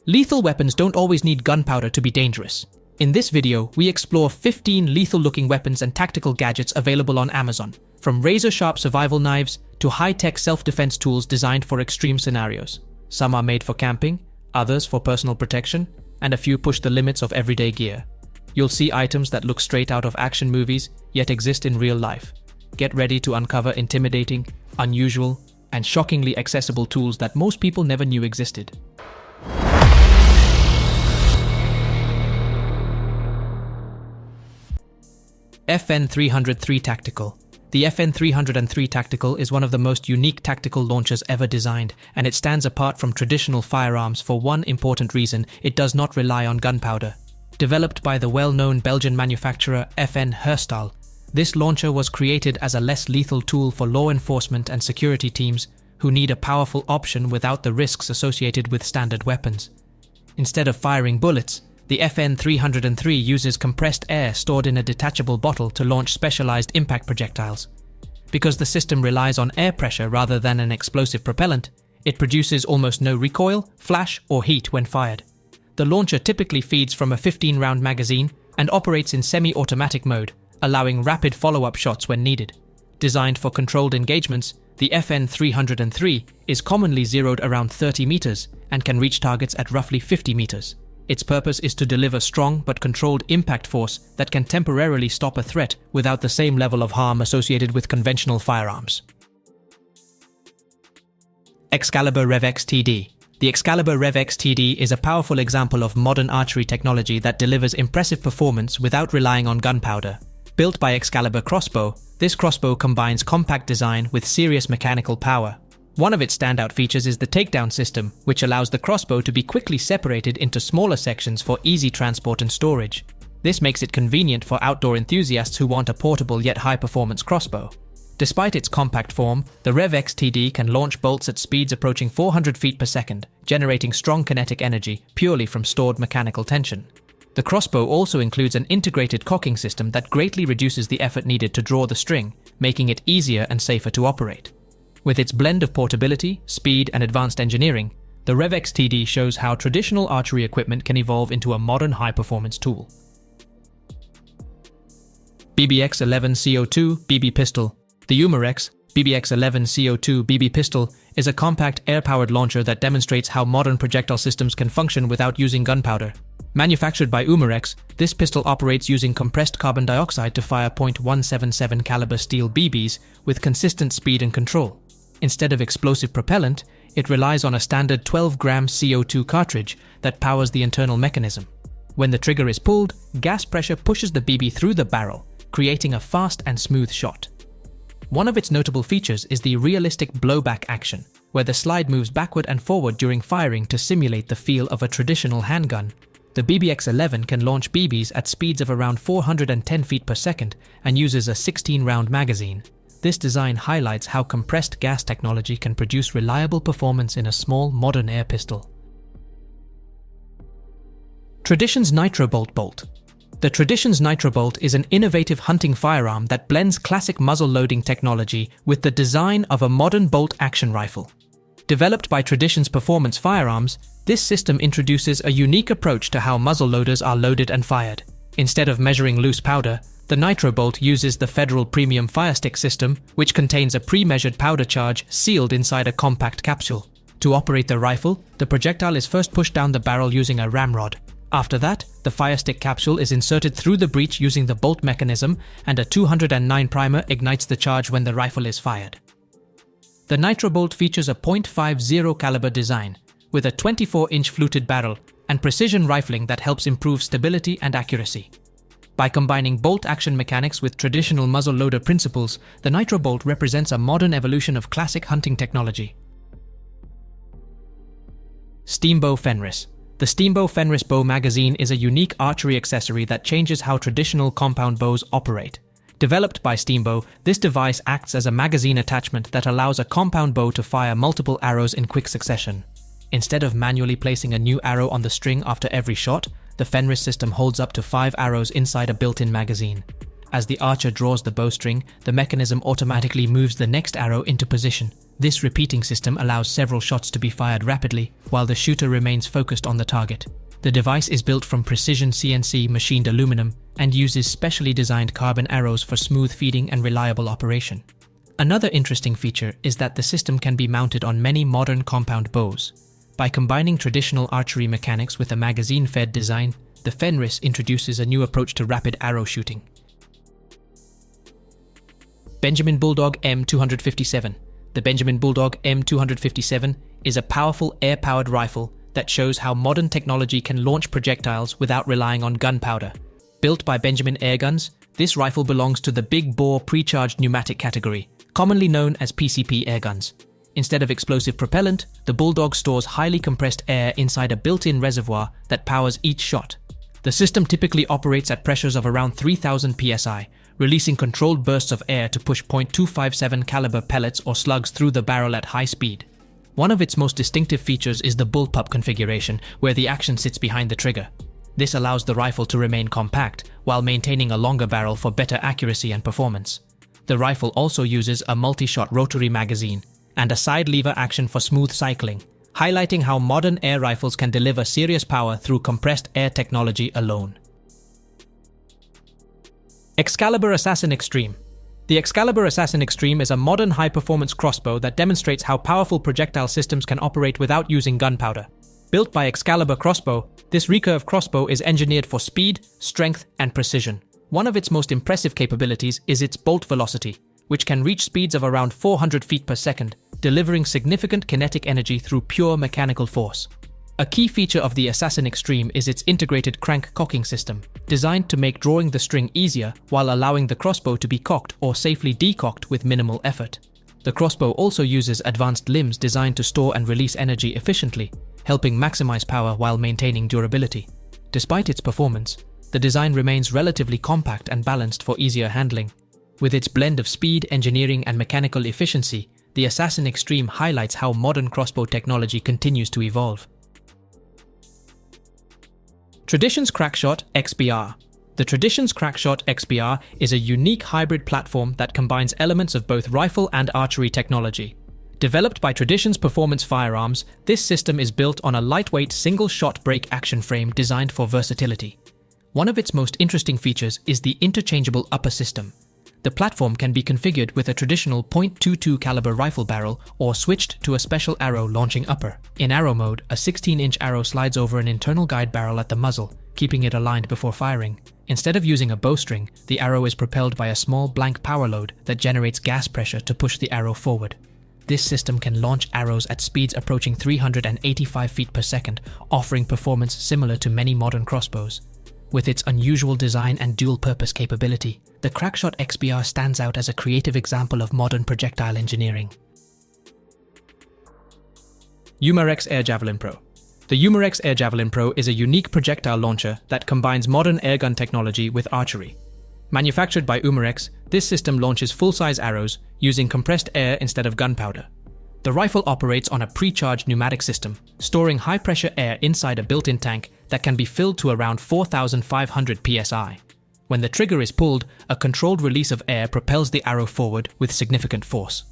Lethal weapons don't always need gunpowder to be dangerous. In this video, we explore 15 lethal-looking weapons and tactical gadgets available on Amazon, from razor-sharp survival knives to high-tech self-defense tools designed for extreme scenarios. Some are made for camping, others for personal protection, and a few push the limits of everyday gear. You'll see items that look straight out of action movies, yet exist in real life. Get ready to uncover intimidating, unusual, and shockingly accessible tools that most people never knew existed. FN303 Tactical. The FN303 Tactical is one of the most unique tactical launchers ever designed, and it stands apart from traditional firearms for one important reason: it does not rely on gunpowder. Developed by the well-known Belgian manufacturer FN Herstal, this launcher was created as a less lethal tool for law enforcement and security teams who need a powerful option without the risks associated with standard weapons. Instead of firing bullets, the FN303 uses compressed air stored in a detachable bottle to launch specialized impact projectiles. Because the system relies on air pressure rather than an explosive propellant, it produces almost no recoil, flash, or heat when fired. The launcher typically feeds from a 15-round magazine and operates in semi-automatic mode, allowing rapid follow-up shots when needed. Designed for controlled engagements, the FN303 is commonly zeroed around 30 meters and can reach targets at roughly 50 meters. Its purpose is to deliver strong but controlled impact force that can temporarily stop a threat without the same level of harm associated with conventional firearms. Excalibur RevX TD. The Excalibur RevX TD is a powerful example of modern archery technology that delivers impressive performance without relying on gunpowder. Built by Excalibur Crossbow, this crossbow combines compact design with serious mechanical power. One of its standout features is the takedown system, which allows the crossbow to be quickly separated into smaller sections for easy transport and storage. This makes it convenient for outdoor enthusiasts who want a portable yet high-performance crossbow. Despite its compact form, the RevX TD can launch bolts at speeds approaching 400 feet per second, generating strong kinetic energy purely from stored mechanical tension. The crossbow also includes an integrated cocking system that greatly reduces the effort needed to draw the string, making it easier and safer to operate. With its blend of portability, speed, and advanced engineering, the RevX TD shows how traditional archery equipment can evolve into a modern high-performance tool. BBX-11 CO2 BB Pistol. The Umarex BBX-11 CO2 BB Pistol is a compact air-powered launcher that demonstrates how modern projectile systems can function without using gunpowder. Manufactured by Umarex, this pistol operates using compressed carbon dioxide to fire .177 caliber steel BBs with consistent speed and control. Instead of explosive propellant, it relies on a standard 12-gram CO2 cartridge that powers the internal mechanism. When the trigger is pulled, gas pressure pushes the BB through the barrel, creating a fast and smooth shot. One of its notable features is the realistic blowback action, where the slide moves backward and forward during firing to simulate the feel of a traditional handgun. The BBX-11 can launch BBs at speeds of around 410 feet per second and uses a 16-round magazine. This design highlights how compressed gas technology can produce reliable performance in a small, modern air pistol. Tradition's NitroBolt bolt. The Tradition's NitroBolt is an innovative hunting firearm that blends classic muzzle-loading technology with the design of a modern bolt-action rifle. Developed by Tradition's performance firearms, this system introduces a unique approach to how muzzle loaders are loaded and fired. Instead of measuring loose powder, the NitroBolt uses the Federal Premium Firestick system, which contains a pre-measured powder charge sealed inside a compact capsule. To operate the rifle, the projectile is first pushed down the barrel using a ramrod. After that, the Firestick capsule is inserted through the breech using the bolt mechanism, and a 209 primer ignites the charge when the rifle is fired. The NitroBolt features a .50 caliber design, with a 24-inch fluted barrel and precision rifling that helps improve stability and accuracy. By combining bolt-action mechanics with traditional muzzle-loader principles, the NitroBolt represents a modern evolution of classic hunting technology. Steambow Fenris. The Steambow Fenris bow magazine is a unique archery accessory that changes how traditional compound bows operate. Developed by Steambow, this device acts as a magazine attachment that allows a compound bow to fire multiple arrows in quick succession. Instead of manually placing a new arrow on the string after every shot, the Fenris system holds up to 5 arrows inside a built-in magazine. As the archer draws the bowstring, the mechanism automatically moves the next arrow into position, This repeating system allows several shots to be fired rapidly, while the shooter remains focused on the target. The device is built from precision CNC machined aluminum and uses specially designed carbon arrows for smooth feeding and reliable operation. Another interesting feature is that the system can be mounted on many modern compound bows. By combining traditional archery mechanics with a magazine-fed design, the Fenris introduces a new approach to rapid arrow shooting. Benjamin Bulldog M257. The Benjamin Bulldog M257 is a powerful air-powered rifle that shows how modern technology can launch projectiles without relying on gunpowder. Built by Benjamin Airguns, this rifle belongs to the big-bore pre-charged pneumatic category, commonly known as PCP airguns. Instead of explosive propellant, the Bulldog stores highly compressed air inside a built-in reservoir that powers each shot. The system typically operates at pressures of around 3000 psi, releasing controlled bursts of air to push .257 caliber pellets or slugs through the barrel at high speed. One of its most distinctive features is the bullpup configuration, where the action sits behind the trigger. This allows the rifle to remain compact, while maintaining a longer barrel for better accuracy and performance. The rifle also uses a multi-shot rotary magazine and a side lever action for smooth cycling, highlighting how modern air rifles can deliver serious power through compressed air technology alone. Excalibur Assassin Extreme. The Excalibur Assassin Extreme is a modern high-performance crossbow that demonstrates how powerful projectile systems can operate without using gunpowder. Built by Excalibur Crossbow, this recurve crossbow is engineered for speed, strength, and precision. One of its most impressive capabilities is its bolt velocity, which can reach speeds of around 400 feet per second, delivering significant kinetic energy through pure mechanical force. A key feature of the Assassin Extreme is its integrated crank cocking system, designed to make drawing the string easier while allowing the crossbow to be cocked or safely decocked with minimal effort. The crossbow also uses advanced limbs designed to store and release energy efficiently, helping maximize power while maintaining durability. Despite its performance, the design remains relatively compact and balanced for easier handling. With its blend of speed, engineering, and mechanical efficiency, the Assassin Extreme highlights how modern crossbow technology continues to evolve. Tradition's Crackshot XBR. The Tradition's Crackshot XBR is a unique hybrid platform that combines elements of both rifle and archery technology. Developed by Tradition's Performance Firearms, this system is built on a lightweight single-shot break action frame designed for versatility. One of its most interesting features is the interchangeable upper system. The platform can be configured with a traditional .22 caliber rifle barrel or switched to a special arrow launching upper. In arrow mode, a 16-inch arrow slides over an internal guide barrel at the muzzle, keeping it aligned before firing. Instead of using a bowstring, the arrow is propelled by a small blank power load that generates gas pressure to push the arrow forward. This system can launch arrows at speeds approaching 385 feet per second, offering performance similar to many modern crossbows. With its unusual design and dual-purpose capability, the Crackshot XBR stands out as a creative example of modern projectile engineering. Umarex Air Javelin Pro. The Umarex Air Javelin Pro is a unique projectile launcher that combines modern airgun technology with archery. Manufactured by Umarex, this system launches full-size arrows using compressed air instead of gunpowder. The rifle operates on a pre-charged pneumatic system, storing high-pressure air inside a built-in tank that can be filled to around 4,500 psi. When the trigger is pulled, a controlled release of air propels the arrow forward with significant force.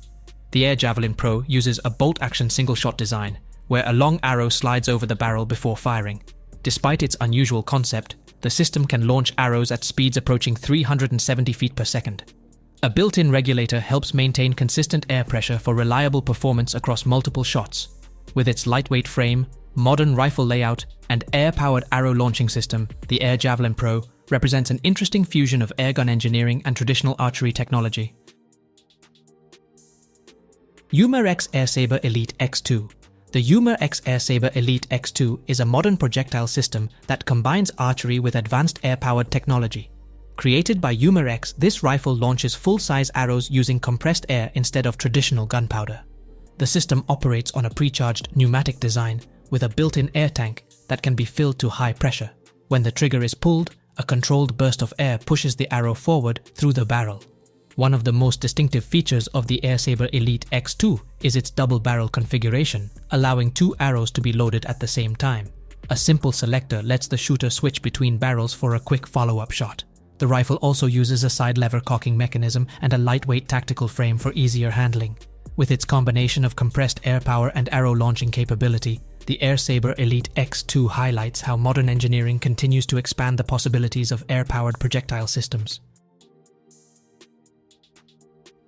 The Air Javelin Pro uses a bolt-action single-shot design, where a long arrow slides over the barrel before firing. Despite its unusual concept, the system can launch arrows at speeds approaching 370 feet per second. A built-in regulator helps maintain consistent air pressure for reliable performance across multiple shots. With its lightweight frame, modern rifle layout, and air-powered arrow launching system, the Air Javelin Pro represents an interesting fusion of airgun engineering and traditional archery technology. Umarex Airsaber Elite X2. The Umarex Airsaber Elite X2 is a modern projectile system that combines archery with advanced air-powered technology. Created by Umarex, this rifle launches full-size arrows using compressed air instead of traditional gunpowder. The system operates on a pre-charged pneumatic design with a built-in air tank that can be filled to high pressure. When the trigger is pulled, a controlled burst of air pushes the arrow forward through the barrel. One of the most distinctive features of the Airsaber Elite X2 is its double barrel configuration, allowing two arrows to be loaded at the same time. A simple selector lets the shooter switch between barrels for a quick follow-up shot. The rifle also uses a side lever cocking mechanism and a lightweight tactical frame for easier handling. With its combination of compressed air power and arrow launching capability, the Airsaber Elite X2 highlights how modern engineering continues to expand the possibilities of air-powered projectile systems.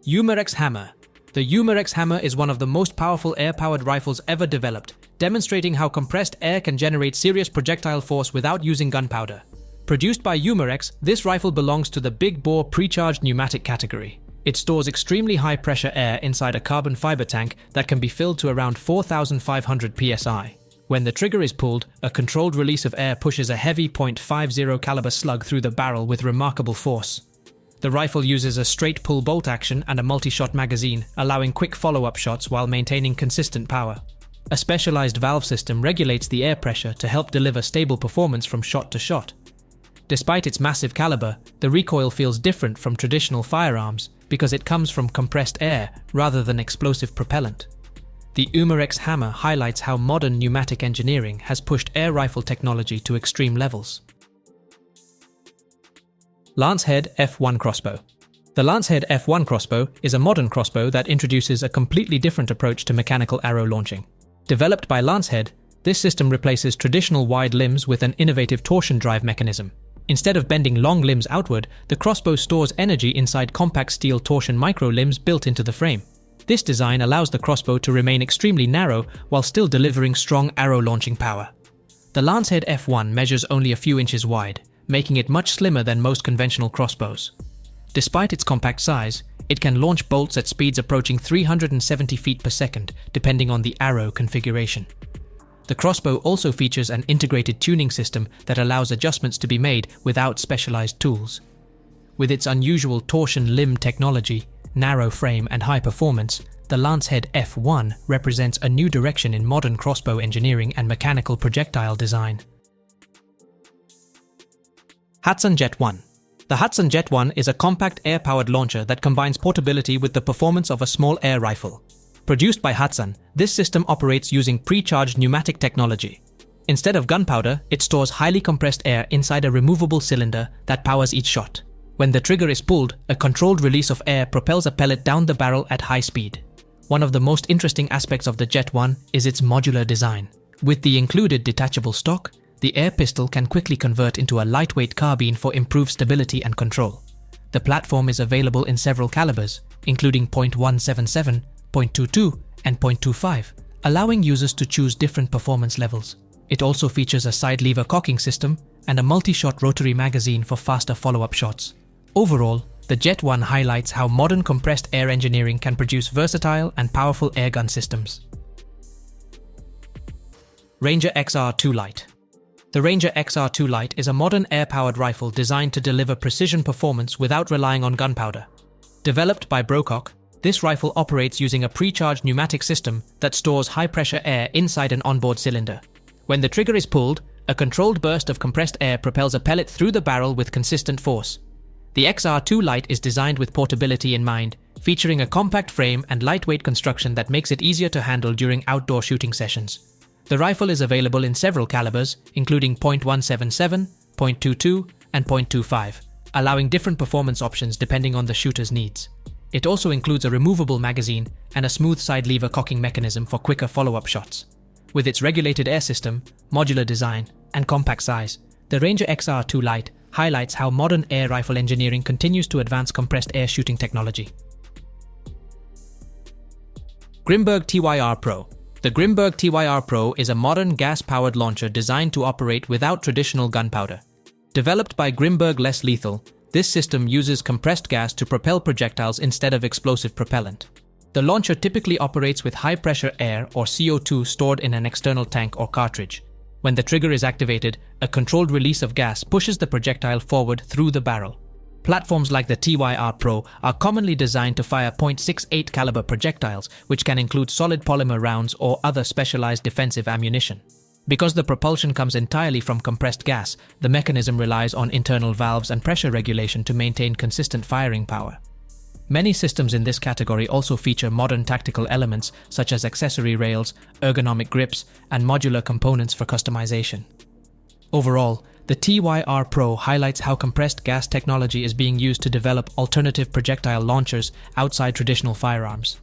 Umarex Hammer. The Umarex Hammer is one of the most powerful air-powered rifles ever developed, demonstrating how compressed air can generate serious projectile force without using gunpowder. Produced by Umarex, this rifle belongs to the big-bore pre-charged pneumatic category. It stores extremely high-pressure air inside a carbon fiber tank that can be filled to around 4,500 psi. When the trigger is pulled, a controlled release of air pushes a heavy .50 caliber slug through the barrel with remarkable force. The rifle uses a straight pull bolt action and a multi-shot magazine, allowing quick follow-up shots while maintaining consistent power. A specialized valve system regulates the air pressure to help deliver stable performance from shot to shot. Despite its massive caliber, the recoil feels different from traditional firearms because it comes from compressed air rather than explosive propellant. The Umarex Hammer highlights how modern pneumatic engineering has pushed air rifle technology to extreme levels. Lancehead F1 Crossbow. The Lancehead F1 Crossbow is a modern crossbow that introduces a completely different approach to mechanical arrow launching. Developed by Lancehead, this system replaces traditional wide limbs with an innovative torsion drive mechanism. Instead of bending long limbs outward, the crossbow stores energy inside compact steel torsion micro limbs built into the frame. This design allows the crossbow to remain extremely narrow while still delivering strong arrow launching power. The Lancehead F1 measures only a few inches wide, making it much slimmer than most conventional crossbows. Despite its compact size, it can launch bolts at speeds approaching 370 feet per second, depending on the arrow configuration. The crossbow also features an integrated tuning system that allows adjustments to be made without specialized tools. With its unusual torsion limb technology, narrow frame and high performance, the Lancehead F1 represents a new direction in modern crossbow engineering and mechanical projectile design. HATSAN Jet 1. The HATSAN Jet 1 is a compact air-powered launcher that combines portability with the performance of a small air rifle. Produced by HATSAN, this system operates using pre-charged pneumatic technology. Instead of gunpowder, it stores highly compressed air inside a removable cylinder that powers each shot. When the trigger is pulled, a controlled release of air propels a pellet down the barrel at high speed. One of the most interesting aspects of the Jet 1 is its modular design. With the included detachable stock, the air pistol can quickly convert into a lightweight carbine for improved stability and control. The platform is available in several calibers, including .177, .22, and .25, allowing users to choose different performance levels. It also features a side lever cocking system and a multi-shot rotary magazine for faster follow-up shots. Overall, the Jet 1 highlights how modern compressed air engineering can produce versatile and powerful airgun systems. Ranger XR2 Lite. The Ranger XR2 Lite is a modern air-powered rifle designed to deliver precision performance without relying on gunpowder. Developed by Brocock, this rifle operates using a pre-charged pneumatic system that stores high-pressure air inside an onboard cylinder. When the trigger is pulled, a controlled burst of compressed air propels a pellet through the barrel with consistent force. The XR2 Lite is designed with portability in mind, featuring a compact frame and lightweight construction that makes it easier to handle during outdoor shooting sessions. The rifle is available in several calibers, including .177, .22, and .25, allowing different performance options depending on the shooter's needs. It also includes a removable magazine and a smooth side lever cocking mechanism for quicker follow-up shots. With its regulated air system, modular design, and compact size, the Ranger XR2 Lite highlights how modern air rifle engineering continues to advance compressed air shooting technology. GRIMBURG TYR Pro. The GRIMBURG TYR Pro is a modern gas-powered launcher designed to operate without traditional gunpowder. Developed by GRIMBURG Less Lethal, this system uses compressed gas to propel projectiles instead of explosive propellant. The launcher typically operates with high-pressure air or CO2 stored in an external tank or cartridge. When the trigger is activated, a controlled release of gas pushes the projectile forward through the barrel. Platforms like the TYR Pro are commonly designed to fire .68 caliber projectiles, which can include solid polymer rounds or other specialized defensive ammunition. Because the propulsion comes entirely from compressed gas, the mechanism relies on internal valves and pressure regulation to maintain consistent firing power. Many systems in this category also feature modern tactical elements such as accessory rails, ergonomic grips, and modular components for customization. Overall, the TYR Pro highlights how compressed gas technology is being used to develop alternative projectile launchers outside traditional firearms.